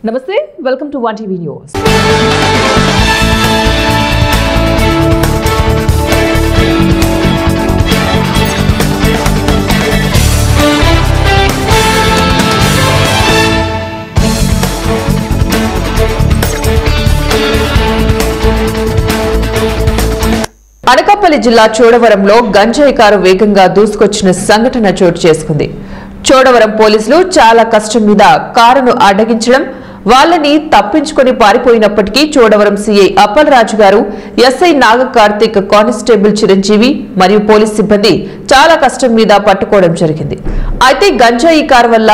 Namaste, welcome to One TV News. Anakapalli జిల్లా చోడవరంలో గంజాయి car వేగంగా దూసుకొచ్చిన సంఘటన చోటు చేసుకుంది. చోడవరం పోలీసులు చాలా కష్టం మీద కారును అడ్డగించడం, వాళ్ళని తప్పించుకొని పారిపోయినప్పటికీ చోడవరం సీఐ అప్పలరాజు గారు, ఎస్ఐ నాగ కార్తిక్, కానిస్టేబుల్ చిరంజీవి మరియు పోలీస్ సిబ్బంది చాలా కష్టం మీద పట్టుకోవడం జరిగింది. అయితే గంజాయి కారు వల్ల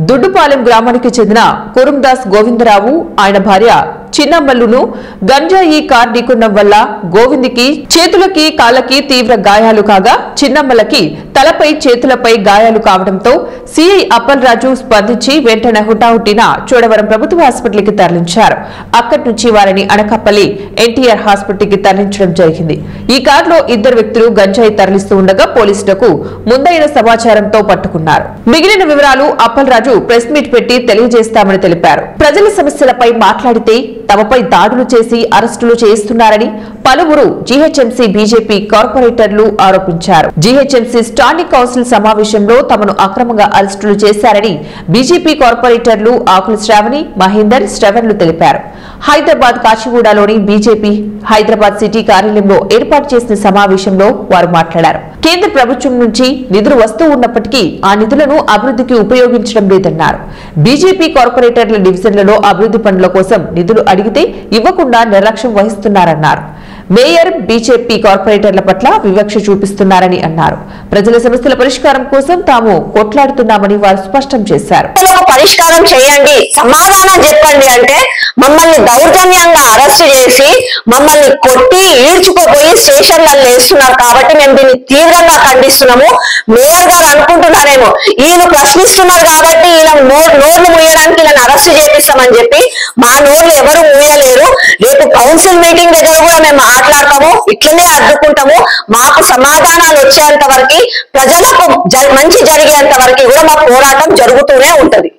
దుడ్డుపాలెం గ్రామానికి చెందిన కురుందాస్ గోవిందరావు, ఆయన భార్య చిన్నమ్మల్లును గంజాయి కార్ ఢీకొనడం వల్ల గోవింద్కి చేతులకి కాళ్ళకి తీవ్ర గాయాలు కాగా, చిన్నమ్మలకి తలపై చేతులపై గాయాలు కావడంతో సీఐ అప్పలరాజు స్పందించి వెంటనే హుటాహుటిన చోడవరం ప్రభుత్వ హాస్పిటల్కి తరలించారు. అక్కడి నుంచి వారిని అనకాపల్లి ఎన్టీఆర్ హాస్పిటల్కి తరలించడం జరిగింది. ఈ కారులో ఇద్దరు వ్యక్తులు గంజాయి తరలిస్తూ ఉండగా పోలీసులకు ముందైన సమాచారంతో పట్టుకున్నారు. మిగిలిన వివరాలు అప్పలరాజు ప్రెస్ మీట్ పెట్టి తెలియజేస్తామని తెలిపారు. ప్రజల సమస్యలపై మాట్లాడితే తమపై దాడులు చేసి అరెస్టులు చేస్తున్నారని పలువురు జీహెచ్ఎంసీ బీజేపీ కార్పొరేటర్లు ఆరోపించారు. జీహెచ్ఎంసీ స్టాండింగ్ కౌన్సిల్ సమావేశంలో తమను అక్రమంగా అరెస్టులు చేశారని బీజేపీ కార్పొరేటర్లు ఆకుల శ్రావణి, మహేందర్, శ్రవణ్లు తెలిపారు. హైదరాబాద్ కాచిగూడలోని బీజేపీ హైదరాబాద్ సిటీ కార్యాలయంలో ఏర్పాటు చేసిన సమావేశంలో వారు మాట్లాడారు. కేంద్ర ప్రభుత్వం నుంచి నిధులు వస్తూ ఉన్నప్పటికీ ఆ నిధులను అభివృద్ధికి ఉపయోగించడం లేదన్నారు. బీజేపీ కార్పొరేటర్ల డివిజన్లలో అభివృద్ధి పనుల కోసం నిధులు అడిగితే ఇవ్వకుండా నిర్లక్ష్యం వహిస్తున్నారన్నారు. మేయర్ బీజేపీ కార్పొరేటర్ల పట్ల వివక్ష చూపిస్తున్నారని అన్నారు. ప్రజల సమస్యల పరిష్కారం కోసం తాము కొట్లాడుతున్నామని వారు స్పష్టం చేశారు. పరిష్కారం చేయండి, సమాధానం చెప్పండి అంటే మమ్మల్ని దౌర్జన్యంగా అరెస్ట్ చేసి మమ్మల్ని కొట్టి ఈడ్చుకోపోయి స్టేషన్లలో వేస్తున్నారు. కాబట్టి మేము దీన్ని తీవ్రంగా ఖండిస్తున్నాము. మేయర్ గారు అనుకుంటున్నారేమో ఈయన ప్రశ్నిస్తున్నారు కాబట్టి ఈయన నోర్లు మూయడానికి ఈయన అరెస్ట్ చేపిస్తామని చెప్పి మా నోర్లు ఎవరు మూయలేరు. రేపు కౌన్సిల్ మీటింగ్ దగ్గర కూడా మేము మాట్లాడతాము, ఇట్లనే అడ్డుకుంటాము. మాకు సమాధానాలు వచ్చేంత వరకు, ప్రజలకు మంచి జరిగేంత వరకు కూడా మా పోరాటం జరుగుతూనే ఉంటది.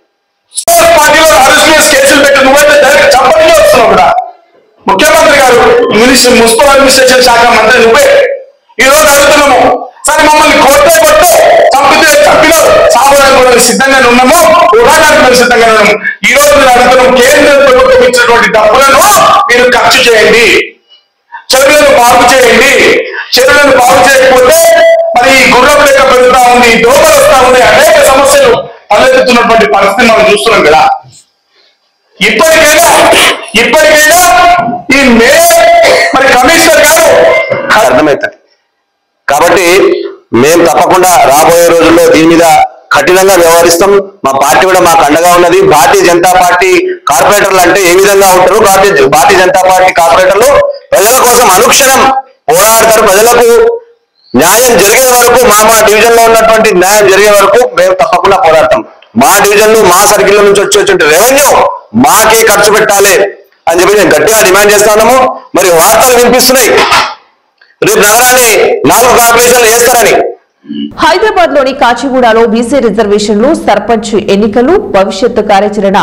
ముఖ్యమంత్రి గారు, మున్సిపల్ అడ్మినిస్ట్రేషన్ శాఖ మంత్రి నువ్వే ఈ రోజు అడుగుతున్నాము. సరే మమ్మల్ని కొట్టే చంపినా సాగడానికి కూడా సిద్ధంగానే ఉన్నాము, పోరాటానికి మేము సిద్ధంగానే ఉన్నాము. ఈ రోజు మీరు అడుగుతున్నాం, కేంద్ర ప్రభుత్వం ఇచ్చినటువంటి డబ్బులను మీరు ఖర్చు చేయండి, చెరువులను బాగు చేయండి. చెరువులను బాగు చేయకపోతే మరి గుర్రం లెక్క పెరుగుతా ఉంది, దోమలు వస్తా ఉంది, అనేక సమస్యలు తలెత్తుతున్నటువంటి పరిస్థితి మనం చూస్తున్నాం కదా. ఇప్పటికైనా ఈ మేయర్ మరి కమిషనర్ గారు అర్థమవుతుంది. కాబట్టి మేము తప్పకుండా రాబోయే రోజుల్లో దీని మీద కఠినంగా వ్యవహరిస్తాం. మా పార్టీ కూడా మాకు అండగా ఉన్నది. భారతీయ జనతా పార్టీ కార్పొరేటర్లు అంటే ఏ విధంగా ఉంటారు? భారతీయ జనతా పార్టీ కార్పొరేటర్లు ప్రజల కోసం అనుక్షణం పోరాడతారు. ప్రజలకు న్యాయం జరిగే వరకు, మా డివిజన్ లో ఉన్నటువంటి న్యాయం జరిగే వరకు మేము తప్పకుండా పోరాడతాం. మా డివిజన్లు, మా సర్కిల్ నుంచి వచ్చే రెవెన్యూ మాకే ఖర్చు పెట్టాలి అని చెప్పి నేను గట్టిగా డిమాండ్ చేస్తున్నాము. మరి వార్తలు వినిపిస్తున్నాయి, రేపు నగరాన్ని 4 కార్పొరేషన్లు చేస్తారని. హైదరాబాద్ లోని కాచిగూడలో బీసీ రిజర్వేషన్లు, సర్పంచ్ ఎన్నికలు, భవిష్యత్తు కార్యాచరణ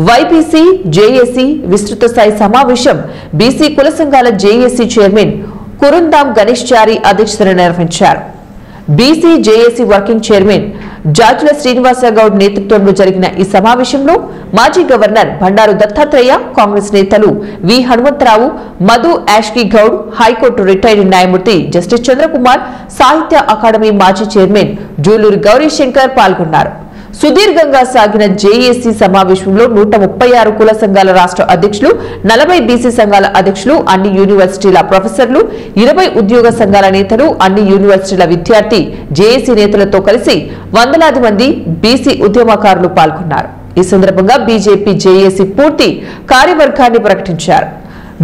వైబీసీ జేఏసీ విస్తృత స్థాయి సమావేశం బీసీ కుల సంఘాల జేఏసీ చైర్మన్ కురుందాం గణేష్ చారి అధ్యక్షతన నిర్వహించారు. BC JAC working chairman Jajula Srinivas Goud నేతృత్వంలో జరిగిన ఈ సమావేశంలో మాజీ గవర్నర్ బండారు దత్తాత్రేయ, కాంగ్రెస్ నేతలు వి హనుమంతరావు, మధు యాష్కి గౌడ్, హైకోర్టు రిటైర్డ్ న్యాయమూర్తి జస్టిస్ చంద్రకుమార్, సాహిత్య అకాడమీ మాజీ చైర్మన్ జూలూరి గౌరీశంకర్ పాల్గొన్నారు. సుదీర్ఘంగా సాగిన జేఏసీ సమావేశంలో 136 కుల సంఘాల రాష్ట్ర అధ్యక్షులు, 40 బీసీ సంఘాల అధ్యక్షులు, అన్ని యూనివర్సిటీల ప్రొఫెసర్లు, 20 ఉద్యోగ సంఘాల నేతలు, అన్ని యూనివర్సిటీల విద్యార్థి జేఏసీ నేతలతో కలిసి వందలాది మంది బీసీ ఉద్యమకారులు పాల్గొన్నారు. ఈ సందర్భంగా బీజేపీ జేఏసీ పూర్తి కార్యవర్గాన్ని ప్రకటించారు.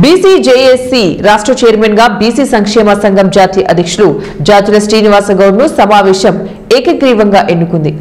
బీసీ జేఏసీ రాష్ట్ర చైర్మన్ గా బీసీ సంక్షేమ సంఘం జాతీయ అధ్యక్షులు జాజుల శ్రీనివాసగౌడ్ ను సమావేశం ఏకగ్రీవంగా ఎన్నుకుంది.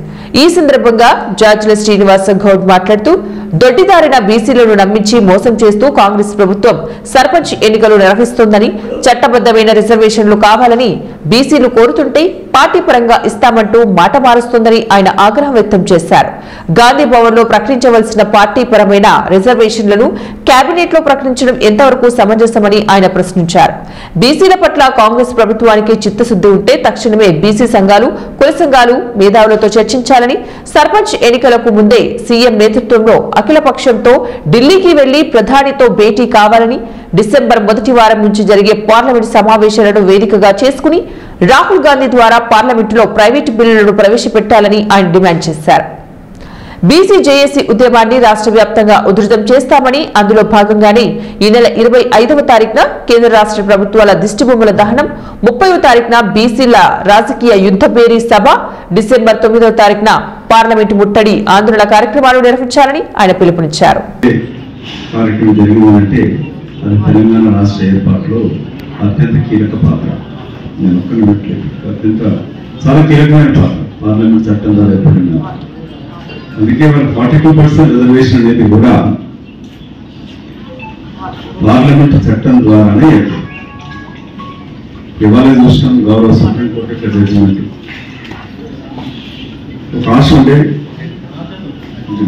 ఈ సందర్భంగా జార్జిల శ్రీనివాస గౌడ్ మాట్లాడుతూ దొడ్డిదారిన బీసీలను నమ్మించి మోసం చేస్తూ కాంగ్రెస్ ప్రభుత్వం సర్పంచ్ ఎన్నికలు నిర్వహిస్తోందని, చట్టబద్దమైన రిజర్వేషన్లు కావాలని బీసీలు కోరుతుంటే పార్టీ పరంగా ఇస్తామంటూ మాట మారుస్తోందని ఆయన ఆగ్రహం వ్యక్తం చేశారు. గాంధీ భవన్ లో ప్రకటించవలసిన పార్టీ పరమైన రిజర్వేషన్లను కేబినెట్ లో ప్రకటించడం ఎంతవరకు సమంజసమని ఆయన ప్రశ్నించారు. బీసీల పట్ల కాంగ్రెస్ ప్రభుత్వానికి చిత్తశుద్ధి ఉంటే తక్షణమే బీసీ సంఘాలు, కుల సంఘాలు, మేధావులతో చర్చించాలని, సర్పంచ్ ఎన్నికలకు ముందే సీఎం నేతృత్వంలో అఖిలపక్షంతో ఢిల్లీకి వెళ్లి ప్రధానితో భేటీ కావాలని, డిసెంబర్ మొదటి వారం నుంచి జరిగే పార్లమెంట్ సమావేశాలను వేదికగా చేసుకుని రాహుల్ గాంధీ ద్వారా పార్లమెంటులో ప్రైవేటు బిల్లులను ప్రవేశపెట్టాలని ఆయన డిమాండ్ చేశారు. బీసీ జేఏసీ ఉద్యమాన్ని రాష్ట్ర వ్యాప్తంగా ఉధృతం చేస్తామని, అందులో భాగంగానే ఈ నెల 25వ తారీఖున కేంద్ర రాష్ట్ర ప్రభుత్వాల దిష్టిబొమ్మల దహనం, 30వ తారీఖున బీసీల రాజకీయ యుద్ధ బేరీ సభ, డిసెంబర్ 9వ తారీఖున పార్లమెంటు ముట్టడి ఆందోళన కార్యక్రమాలు నిర్వహించాలని ఆయన పిలుపునిచ్చారు. తెలంగాణ రాష్ట్ర ఏర్పాటులో అత్యంత కీలక పాత్ర, చాలా కీలకమైన పాత్ర పార్లమెంట్ చట్టం ద్వారా ఏర్పడింది. అందుకే వాళ్ళ 42% రిజర్వేషన్ అనేది కూడా పార్లమెంట్ చట్టం ద్వారానే ఇవాళ చూసిన గౌరవ సుప్రీంకోర్టు యొక్క జడ్జిమెంట్ ఒక ఆశ ఉండే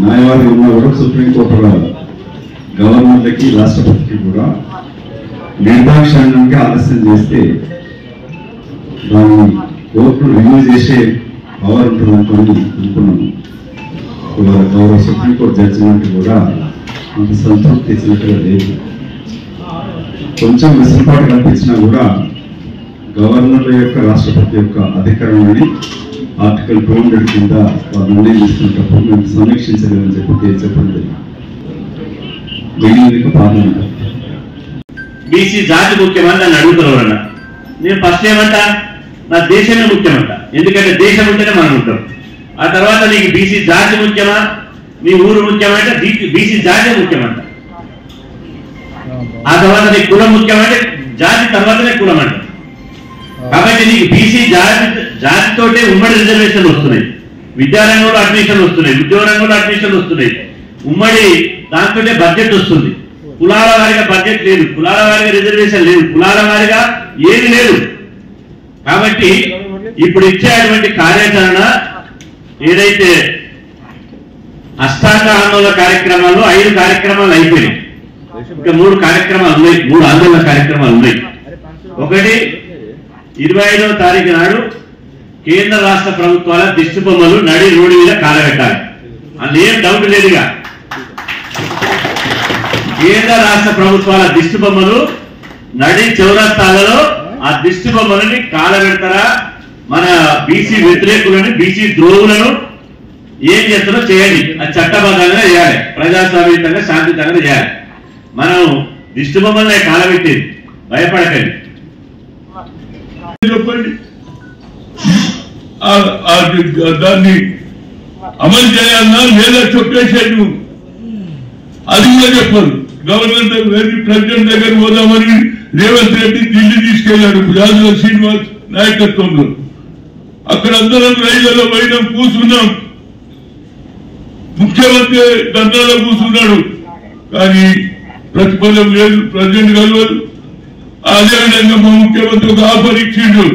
న్యాయవాది ఉన్నా కూడా సుప్రీంకోర్టు గవర్నర్లకి, రాష్ట్రపతికి కూడా నిర్దాక్షిణ్యంగా ఆలస్యం చేస్తే దాన్ని కోర్టును రివ్యూ చేసే పవర్ ఉంటుందని అనుకున్నాము. ఇవాళ గౌరవ సుప్రీంకోర్టు జడ్జిమెంట్ కూడా అంత సంతృప్తి ఇచ్చినట్టుగా లేదు. కొంచెం వెసులుబాటు కల్పించినా కూడా గవర్నర్ల యొక్క, రాష్ట్రపతి యొక్క అధికారాన్ని ఆర్టికల్ 200 కింద వారు నిర్ణయం తీసుకున్నప్పుడు మేము సమీక్షించలేమని చెప్పండి. పార్లమెంట్ బీసీ జాతి ముఖ్యమని నన్ను అడుగుతున్నారు. నేను ఫస్ట్ ఏమంటా, నా దేశమే ముఖ్యమంట. ఎందుకంటే దేశం ఉంటేనే మనం ఉంటాం. ఆ తర్వాత నీకు బీసీ జాతి ముఖ్యమా, నీ ఊరు ముఖ్యమంటే బీసీ జాతి ముఖ్యమంట. ఆ తర్వాత నీ కులం ముఖ్యమంటే జాతి తర్వాతనే కులం అంట. కాబట్టి నీకు బీసీ జాతితోటే ఉమ్మడి రిజర్వేషన్లు వస్తున్నాయి, విద్యారంగంలో అడ్మిషన్లు వస్తున్నాయి, ఉద్యోగ రంగంలో అడ్మిషన్లు వస్తున్నాయి, ఉమ్మడి దాంతోనే బడ్జెట్ వస్తుంది. కులాల వారిగా బడ్జెట్ లేదు, కులాల వారిగా రిజర్వేషన్ లేదు, కులాల వారిగా ఏది లేదు. కాబట్టి ఇప్పుడు ఇచ్చేటువంటి కార్యాచరణ ఏదైతే అష్టాంగ ఆందోళన కార్యక్రమాలు 5 కార్యక్రమాలు అయిపోయినాయి. ఇంకా 3 కార్యక్రమాలు ఉన్నాయి, 3 ఆందోళన కార్యక్రమాలు ఉన్నాయి. ఒకటి 25వ తారీఖు నాడు కేంద్ర రాష్ట్ర ప్రభుత్వాల దిష్టిబొమ్మలు నడి రోడ్డు మీద కాలబెట్టాలి. అందుకేం డౌట్ లేదుగా. కేంద్ర రాష్ట్ర ప్రభుత్వాల దిష్టిబొమ్మలు నడి చౌరస్తాలలో ఆ దిష్టిబొమ్మలని కాలబెడతారా? మన బీసీ వ్యతిరేకులను, బీసీ ద్రోహులను ఏం చేస్తారో చేయండి. అది చట్టబద్ధంగా చేయాలి, ప్రజాస్వామ్యంగా శాంతియుతంగా చేయాలి. మనం దిష్టిబొమ్మలనే కాలబెట్టేది, భయపడకండి. చెప్పండి, దాన్ని అమలు చేయాలన్నా లేదా చెప్పేసేది అది కూడా చెప్పరు. గవర్నర్ దగ్గర, ప్రెసిడెంట్ దగ్గర పోదామని రేవంత్ రెడ్డి ఢిల్లీ తీసుకెళ్లాడు జార్జిల శ్రీనివాస్ నాయకత్వంలో. అక్కడ అందరం రైళ్లలో పోయినాం, కూర్చున్నాం. ముఖ్యమంత్రి ధర్నాలో కూర్చున్నాడు, కానీ ప్రతిఫలం లేదు, ప్రెసిడెంట్ కలవదు. అదేవిధంగా మా ముఖ్యమంత్రి ఒక ఆఫర్ ఇచ్చిండు.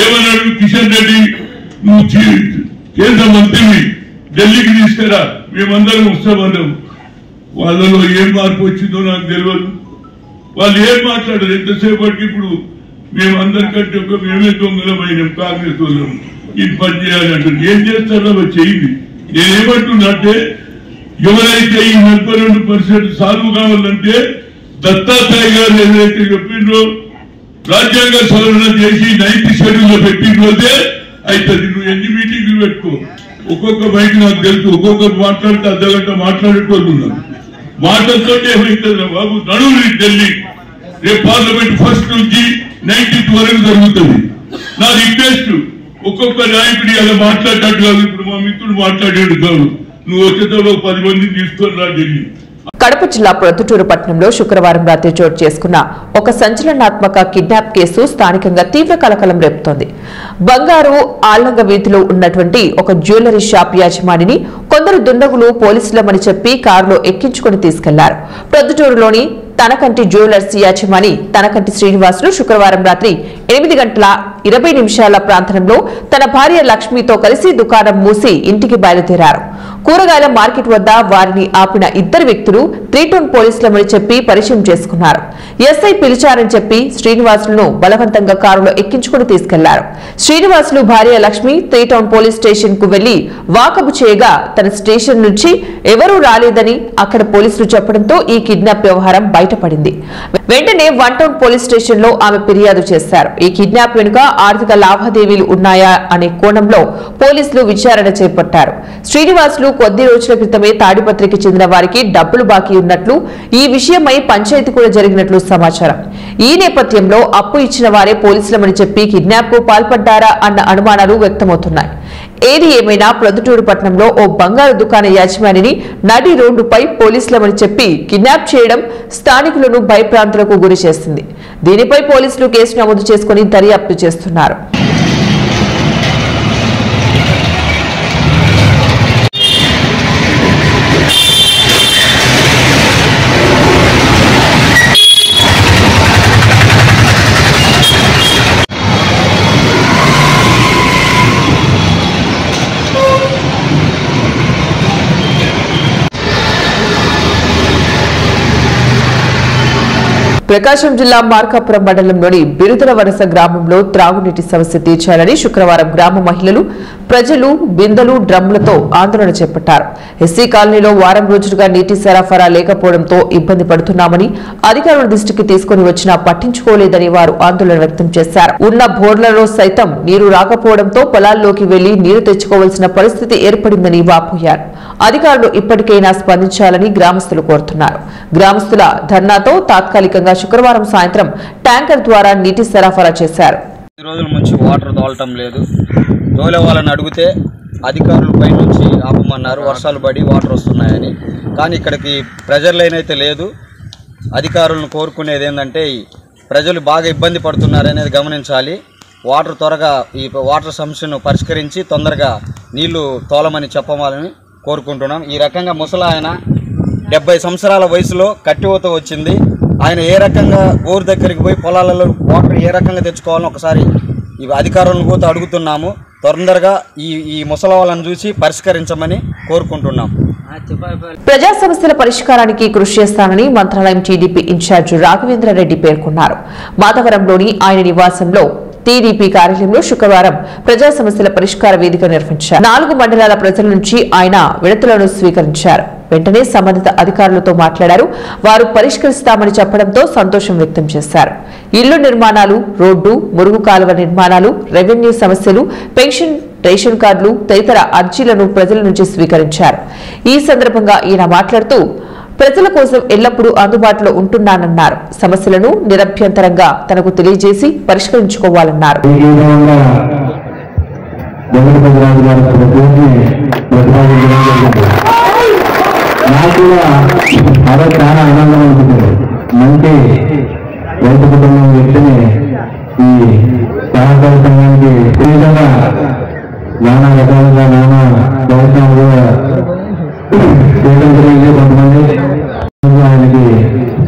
ఏమన్నాడు? కిషన్ రెడ్డి, నువ్వు కేంద్ర మంత్రిని ఢిల్లీకి తీసుకురా, మేమందరం వస్తామన్నాం. వాళ్ళలో ఏం మార్పు వచ్చిందో నాకు తెలియదు. వాళ్ళు ఏం మాట్లాడారు ఎంతసేపటికి? ఇప్పుడు మేమందరికంటే మేమే దొంగలమైనాం, కాంగ్రెస్ వాళ్ళం, ఇది పని చేయాలి అంటారు. ఏం చేస్తారో చేయండి. నేనేమంటున్నా అంటే, ఎవరైతే ఈ 42% సాల్వ్ కావాలంటే దత్తాత్రేయ గారు ఏదైతే చెప్పిండ్రో, రాజ్యాంగ సవరణ చేసి 9th షెడ్యూల్లో పెట్టినదే అవుతుంది. నువ్వు ఎన్ని మీటింగ్లు పెట్టుకో, ఒక్కొక్క బయట నాకు తెలుసు, ఒక్కొక్కరు మాట్లాడితే అర్ధగంట మాట్లాడేటోళ్ళు మాటలతో ఏమవుతుంది బాబు? నడువులు ఢిల్లీ. రేపు పార్లమెంట్ 1st నుంచి 19th వరకు జరుగుతుంది. నా రిక్వెస్ట్, ఒక్కొక్క నాయకుడి అలా మాట్లాడేటట్టు కాదు. ఇప్పుడు మా మిత్రుడు మాట్లాడేడు కాదు, నువ్వు వచ్చేటప్పుడు 10 మందిని తీసుకొని రా ఢిల్లీ. కడప జిల్లా ప్రొద్దుటూరు పట్టణంలో శుక్రవారం రాత్రి చోటు చేసుకున్న ఒక సంచలనాత్మక కిడ్నాప్ కేసు స్థానికంగా తీవ్ర కలకలం రేపుతోంది. బంగారు ఆళ్లంగ వీధిలో ఉన్నటువంటి ఒక జ్యువెలరీ షాప్ యాజమానిని కొందరు దుండగులు పోలీసులమని చెప్పి కారులో ఎక్కించుకుని తీసుకెళ్లారు. ప్రొద్దుటూరులోని తనకంటి జ్యువెలర్స్ యాజమాని తనకంటి శ్రీనివాసులు శుక్రవారం రాత్రి 8:20 ప్రాంతంలో తన భార్య లక్ష్మితో కలిసి దుకాణం మూసి ఇంటికి బయలుదేరారు. కూరగాయల మార్కెట్ వద్ద వారిని ఆపిన ఇద్దరు వ్యక్తులు 3 టౌన్ పోలీసులమని చెప్పి పరిచయం చేసుకున్నారు. ఎస్ఐ పిలిచారని చెప్పి శ్రీనివాసులను బలవంతంగా కారులో ఎక్కించుకుని తీసుకెళ్లారు. శ్రీనివాసులు భార్య లక్ష్మి 3 టౌన్ పోలీస్ స్టేషన్ కు వెళ్లి వాకబు చేయగా తన స్టేషన్ నుంచి ఎవరూ రాలేదని అక్కడ పోలీసులు చెప్పడంతో ఈ కిడ్నాప్ వ్యవహారం బయటపడింది. వెంటనే 1 టౌన్ పోలీస్ స్టేషన్ లో ఆమె ఫిర్యాదు చేశారు. ఈ కిడ్నాప్ వెనుక ఆర్థిక లావాదేవీలు ఉన్నాయా అనే కోణంలో పోలీసులు విచారణ చేపట్టారు. శ్రీనివాసులు కొద్ది రోజుల క్రితమే తాడిపత్రికి చెందిన వారికి డబ్బులు బాకీ ఉన్నట్లు, ఈ విషయమై పంచాయతీ కూడా జరిగినట్లు సమాచారం. ఈ నేపథ్యంలో అప్పు ఇచ్చిన వారే పోలీసులమని చెప్పి కిడ్నాప్ కు పాల్పడ్డారా అన్న అనుమానాలు వ్యక్తమవుతున్నాయి. ఏది ఏమైనా ప్రొద్దుటూరు పట్టణంలో ఓ బంగారు దుకాణ యాజమానిని నడి రోడ్డుపై పోలీసులమని చెప్పి కిడ్నాప్ చేయడం స్థానికులను భయప్రాంతులకు గురి చేసింది. దీనిపై పోలీసులు కేసు నమోదు చేసుకుని దర్యాప్తు చేస్తున్నారు. ప్రకాశం జిల్లా మార్కాపురం మండలంలోని బిరుదల వరస గ్రామంలో త్రాగునీటి సమస్య తీర్చాలని శుక్రవారం గ్రామ మహిళలు, ప్రజలు బిందెలు, డ్రమ్లతో ఆందోళన చేపట్టారు. ఎస్సీ కాలనీలో వారం రోజులుగా నీటి సరఫరా లేకపోవడంతో ఇబ్బంది పడుతున్నామని అధికారుల దృష్టికి తీసుకుని వచ్చినా పట్టించుకోలేదని వారు ఆందోళన వ్యక్తం చేశారు. ఉన్న బోర్లలో సైతం నీరు రాకపోవడంతో పొలాల్లోకి వెళ్లి నీరు తెచ్చుకోవాల్సిన పరిస్థితి ఏర్పడిందని వాపోయారు. అధికారులు ఇప్పటికైనా స్పందించాలని గ్రామస్తులు కోరుతున్నారు. గ్రామస్తుల ధర్నాతో తాత్కాలికంగా శుక్రవారం సాయంత్రం ట్యాంకర్ ద్వారా నీటి సరఫరా చేశారు. ఈ రోజుల నుంచి వాటర్ తోలటం లేదు. తోలే వాళ్ళని అడిగితే అధికారులపై నుంచి ఆపమన్నారు, వర్షాలు పడి వాటర్ వస్తున్నాయని. కానీ ఇక్కడికి ప్రెజర్ లైన్ అయితే లేదు. అధికారులను కోరుకునేది ఏంటంటే ప్రజలు బాగా ఇబ్బంది పడుతున్నారనేది గమనించాలి. వాటర్ త్వరగా ఈ వాటర్ సమస్యను పరిష్కరించి తొందరగా నీళ్లు తోలమని చెప్పవాలని కోరుకుంటున్నాం. ఈ రకంగా ముసలాయన 70 సంవత్సరాల వయసులో కట్టివతో వచ్చింది. ఆయన ఏ రకంగా ఊరు దగ్గరికి పోయి పొలాలలో వాటర్ ఏ రకంగా తెచ్చుకోవాలని ఒకసారి ఈ అధికారులను కూడా అడుగుతున్నాము. తొందరగా ఈ ముసలి వాళ్ళని చూసి పరిష్కరించమని కోరుకుంటున్నాం. ప్రజా సమస్యల పరిష్కారానికి కృషి చేస్తానని మంత్రాలయం టీడీపీ ఇన్ఛార్జ్ రాఘవేంద్రారెడ్డి పేర్కొన్నారు. మాధవరంలోని ఆయన నివాసంలో టీడీపీ కార్యాలయంలో శుక్రవారం ప్రజా సమస్యల పరిష్కార వేదిక నిర్వహించారు. 4 మండలాల ప్రజల నుంచి ఆయన వినతులను స్వీకరించారు. వెంటనే సంబంధిత అధికారులతో మాట్లాడారు. వారు పరిష్కరిస్తామని చెప్పడంతో సంతోషం వ్యక్తం చేశారు. ఇళ్లు నిర్మాణాలు, రోడ్డు, మురుగు కాలువ నిర్మాణాలు, రెవెన్యూ సమస్యలు, పెన్షన్, రేషన్ కార్డులు తదితర అర్జీలను ప్రజల నుంచి స్వీకరించారు. ఈ సందర్భంగా ఈయన మాట్లాడుతూ ప్రజల కోసం ఎల్లప్పుడూ అందుబాటులో ఉంటున్నానన్నారు. సమస్యలను నిరభ్యంతరంగా తనకు తెలియజేసి పరిష్కరించుకోవాలన్నారు. చాలా ఆనందం అనిపించింది. మంచి రైతు కుటుంబం వ్యక్తిని ఈ సహకార సంఘానికి విధంగా నానా రకాలుగా నానా ప్రయత్నాలు కూడా చేయడం జరిగింది. కొంతమంది ఆయనకి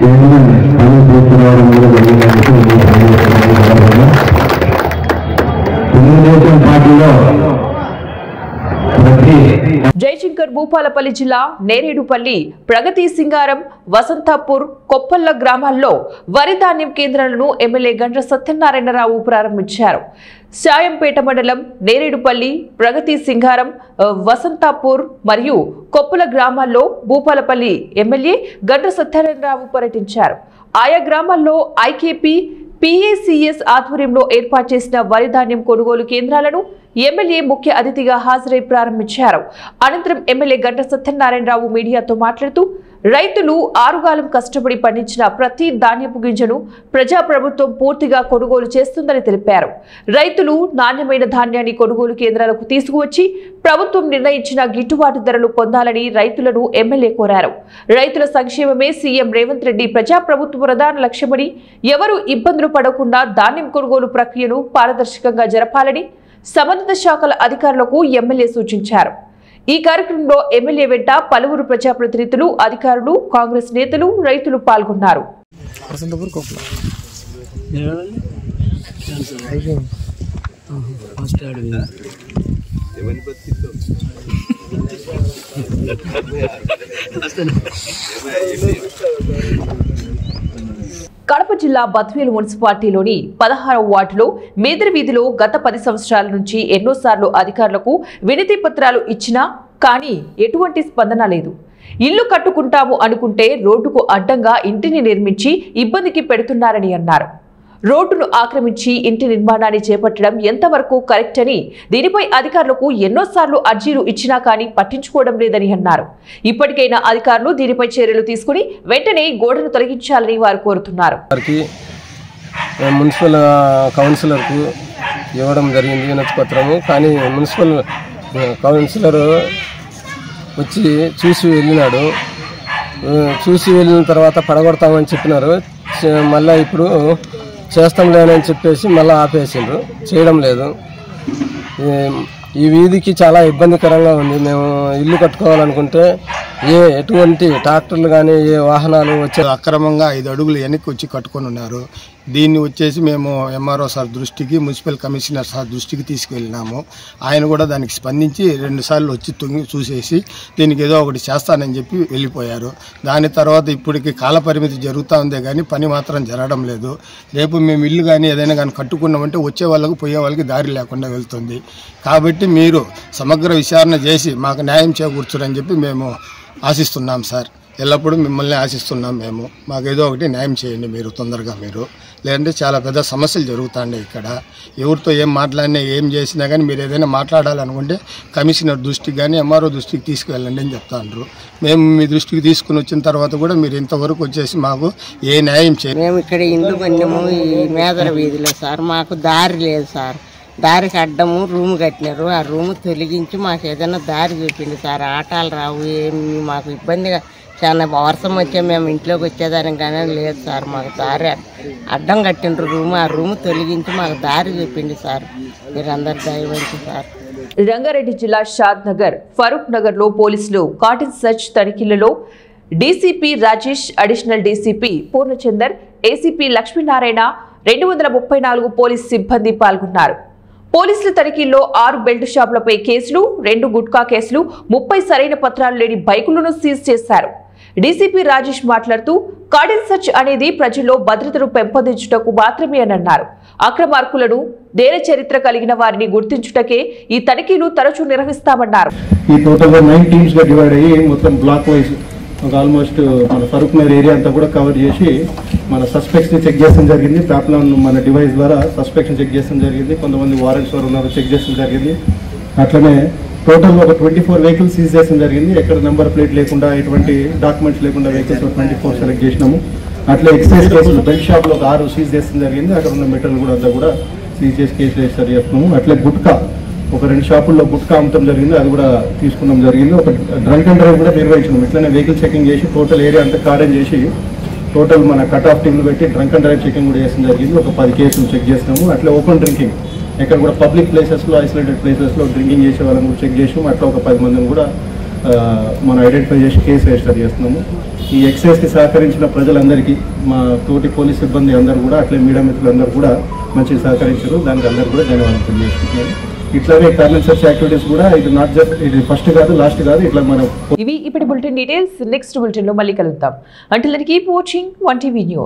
చైర్మన్ పని పూర్తిరావడం కూడా జరిగిందని తెలుగుదేశం పార్టీలో జయశంకర్ భూపాలపల్లి జిల్లా నేరేడుపల్లి, ప్రగతి సింగారం, వసంతాపూర్, కొప్పల్ల గ్రామాల్లో వరి ధాన్యం కేంద్రాలను ఎమ్మెల్యే గండ్ర సత్యనారాయణరావు ప్రారంభించారు. శాయంపేట మండలం నేరేడుపల్లి, ప్రగతి సింగారం, వసంతాపూర్ మరియు కొప్పల గ్రామాల్లో భూపాలపల్లి ఎమ్మెల్యే గండ్ర సత్యనారాయణరావు పర్యటించారు. ఆయా గ్రామాల్లో ఐకేపీ, PACS ఆధ్వర్యంలో ఏర్పాటు చేసిన వరి ధాన్యం కొనుగోలు కేంద్రాలను ఎమ్మెల్యే ముఖ్య అతిథిగా హాజరై ప్రారంభించారు. అనంతరం ఎమ్మెల్యే గండ్ర సత్యనారాయణరావు మీడియాతో మాట్లాడుతూ రైతులు ఆరుగాలం కష్టపడి పండించిన ప్రతి ధాన్యపు గింజను ప్రజాప్రభుత్వం పూర్తిగా కొనుగోలు చేస్తుందని తెలిపారు. రైతులు నాణ్యమైన ధాన్యాన్ని కొనుగోలు కేంద్రాలకు తీసుకువచ్చి ప్రభుత్వం నిర్ణయించిన గిట్టుబాటు ధరలు పొందాలని రైతులను ఎమ్మెల్యే కోరారు. రైతుల సంక్షేమమే సీఎం రేవంత్ రెడ్డి ప్రజాప్రభుత్వ ప్రధాన లక్ష్యమని, ఎవరూ ఇబ్బందులు పడకుండా ధాన్యం కొనుగోలు ప్రక్రియను పారదర్శకంగా జరపాలని సంబంధిత శాఖల అధికారులకు ఎమ్మెల్యే సూచించారు. ఈ కార్యక్రమంలో ఎమ్మెల్యే వెంట పలువురు ప్రజాప్రతినిధులు, అధికారులు, కాంగ్రెస్ నేతలు, రైతులు పాల్గొన్నారు. కడప జిల్లా బద్వేలు మున్సిపాలిటీలోని 16వ వార్డులో మేదరి వీధిలో గత 10 సంవత్సరాల నుంచి ఎన్నోసార్లు అధికారులకు వినతి పత్రాలు ఇచ్చినా కానీ ఎటువంటి స్పందన లేదు. ఇల్లు కట్టుకుంటాము అనుకుంటే రోడ్డుకు అడ్డంగా ఇంటిని నిర్మించి ఇబ్బందికి పెడుతున్నారని అన్నారు. రోడ్డును ఆక్రమించి ఇంటి నిర్మాణాన్ని చేపట్టడం ఎంతవరకు కరెక్ట్ అని, దీనిపై అధికారులకు ఎన్నోసార్లు అర్జీలు ఇచ్చినా కానీ పట్టించుకోవడం లేదని అన్నారు. ఇప్పటికైనా అధికారులు దీనిపై చర్యలు తీసుకుని వెంటనే గోడను తొలగించాలని వారు కోరుతున్నారు. మున్సిపల్ కౌన్సిలర్కు ఇవ్వడం జరిగింది వినతి పత్రము. కానీ మున్సిపల్ కౌన్సిలర్ వచ్చి చూసి వెళ్ళినాడు. చూసి వెళ్ళిన తర్వాత పడగొడతామని చెప్పినారు. మళ్ళీ ఇప్పుడు చేస్తాం లేదని చెప్పేసి మళ్ళీ ఆపేసిండ్రు, చేయడం లేదు. ఈ వీధికి చాలా ఇబ్బందికరంగా ఉంది. మేము ఇల్లు కట్టుకోవాలనుకుంటే ఎటువంటి ట్రాక్టర్లు కానీ ఏ వాహనాలు వచ్చే అక్రమంగా 5 అడుగులు వెనక్కి వచ్చి కట్టుకొని ఉన్నారు. దీన్ని వచ్చేసి మేము ఎంఆర్ఓ సార్ దృష్టికి, మున్సిపల్ కమిషనర్ సార్ దృష్టికి తీసుకెళ్ళినాము. ఆయన కూడా దానికి స్పందించి 2 సార్లు వచ్చి తొంగి చూసేసి దీనికి ఏదో ఒకటి చేస్తానని చెప్పి వెళ్ళిపోయారు. దాని తర్వాత ఇప్పటికి కాల పరిమితి జరుగుతూ ఉందే కానీ పని మాత్రం జరగడం లేదు. రేపు మేము ఇల్లు కానీ ఏదైనా కానీ కట్టుకున్నామంటే వచ్చే వాళ్ళకు పోయే వాళ్ళకి దారి లేకుండా వెళ్తుంది. కాబట్టి మీరు సమగ్ర విచారణ చేసి మాకు న్యాయం చేకూర్చురని చెప్పి మేము ఆశిస్తున్నాం సార్. ఎల్లప్పుడూ మిమ్మల్ని ఆశిస్తున్నాం మేము. మాకేదో ఒకటి న్యాయం చేయండి మీరు తొందరగా. మీరు లేదంటే చాలా పెద్ద సమస్యలు జరుగుతాయి ఇక్కడ. ఎవరితో ఏం మాట్లాడినా ఏం చేసినా కానీ మీరు ఏదైనా మాట్లాడాలనుకుంటే కమిషనర్ దృష్టికి కానీ ఎంఆర్ఓ దృష్టికి తీసుకువెళ్ళండి అని చెప్తాండ్రు. మేము మీ దృష్టికి తీసుకుని వచ్చిన తర్వాత కూడా మీరు ఇంతవరకు వచ్చేసి మాకు ఏ న్యాయం చేయండి. మేము ఇక్కడ ఇల్లు కొన్నాము ఈ మేదర వీధిలో సార్. మాకు దారి లేదు సార్. దారికి అడ్డము రూమ్ కట్టినారు. ఆ రూమ్ తొలగించి మాకు ఏదైనా దారి చూపింది సార్. ఆటాలు రావు, ఏమి మాకు ఇబ్బందిగా, చాలా వర్షం వచ్చే మేము ఇంట్లోకి వచ్చేదానికి కానీ లేదు సార్. మాకు దారి అడ్డం కట్టిండ్రు రూమ్. ఆ రూమ్ తొలగించి మాకు దారి చూపింది సార్. మీరు అందరు దయవంచి సార్. రంగారెడ్డి జిల్లా షాద్ నగర్, ఫరూక్ నగర్ లో పోలీసులు కాటన్ సర్చ్ తనిఖీలలో DCP Rajesh, additional DCP Purnachander, ACP Lakshminarayana, 234 పోలీసు సిబ్బంది పాల్గొన్నారు. పోలీసుల తనిఖీల్లో 6 బెల్ట్ షాపులపై కేసులు, 2 గుట్కా కేసులు, 30 సరైన పత్రాలు లేని బైకులను సీజ్ చేశారు. డీసీపీ రాజేష్ మాట్లాడుతూ కార్డన్ సర్చ్ అనేది ప్రజల్లో భద్రతను పెంపొందించుటకు మాత్రమే అని అన్నారు. అక్రమార్కులను, నేర చరిత్ర కలిగిన వారిని గుర్తించుటకే ఈ తనిఖీలు తరచూ నిర్వహిస్తామన్నారు. ఈ టోటల్గా 9 టీమ్స్ గా డివైడ్ అయ్యి మొత్తం బ్లాక్ వైజ్ ఆల్మోస్ట్ మన ఫరూక్ నగర్ ఏరియా అంతా కూడా కవర్ చేసి మన సస్పెక్ట్స్ ని చెక్ చేయడం జరిగింది. ప్యాప్లాన్ మన డివైస్ ద్వారా సస్పెక్ట్స్ చెక్ చేయడం జరిగింది. కొంతమంది వారెంట్స్ వారు ఉన్నారు, చెక్ చేయడం జరిగింది. అట్లనే టోటల్ ఒక 24 వెహికల్స్ సీజ్ చేయడం జరిగింది. ఎక్కడ నెంబర్ ప్లేట్ లేకుండా, ఎటువంటి డాక్యుమెంట్స్ లేకుండా వెహికల్స్ 24 సెలెక్ట్ చేసినాము. అట్లా ఎక్సైజ్ కేసులు బెల్ట్ షాప్ లో 6 సీజ్ చేయడం జరిగింది. అక్కడ ఉన్న మెటీరియల్ కూడా అంతా కూడా సీజ్ చేసి కేసులు రిజిస్టర్ చేస్తున్నాము. అట్లే గుట్కా ఒక 2 షాపుల్లో గుట్కా అమ్మటం జరిగింది, అది కూడా తీసుకున్నాం జరిగింది. ఒక డ్రంక్ అండ్ డ్రైవ్ కూడా నిర్వహించినాం. ఇట్లనే వెహికల్ చెకింగ్ చేసి టోటల్ ఏరియా అంతా కార్డన్ చేసి టోటల్ మన కట్ ఆఫ్ టీంలు పెట్టి డ్రంక్ అండ్ డ్రైవ్ చెకింగ్ కూడా చేసిన జరిగింది. ఒక 10 కేసులు చెక్ చేసినాము. అట్లా ఓపెన్ డ్రింకింగ్ ఎక్కడ కూడా పబ్లిక్ ప్లేసెస్లో, ఐసోలేటెడ్ ప్లేసెస్లో డ్రింకింగ్ చేసే వాళ్ళని కూడా చెక్ చేసినాము. అట్లా ఒక 10 మందిని కూడా మనం ఐడెంటిఫై చేసి కేసు రిజిస్టర్ చేస్తున్నాము. ఈ ఎక్సైజ్కి సహకరించిన ప్రజలందరికీ, మా తోటి పోలీస్ సిబ్బంది అందరూ కూడా, అట్లే మీడియా మిత్రులందరూ కూడా మంచిగా సహకరించారు. దానికి అందరూ కూడా ధన్యవాదాలు తెలియజేస్తున్నాను. ఇట్లానే కార్డన్ సర్చ్ యాక్టివిటీస్ కూడా ఇది నాట్ జస్ట్ ఇది ఫస్ట్ కాదు, లాస్ట్ కాదు. ఇట్లా మనం ఇవి ఇప్పటి బులెటిన్ డీటెయిల్స్. నెక్స్ట్ బులెటిన్ లో మళ్ళీ కలుద్దాం. Until then keep watching 1TV news.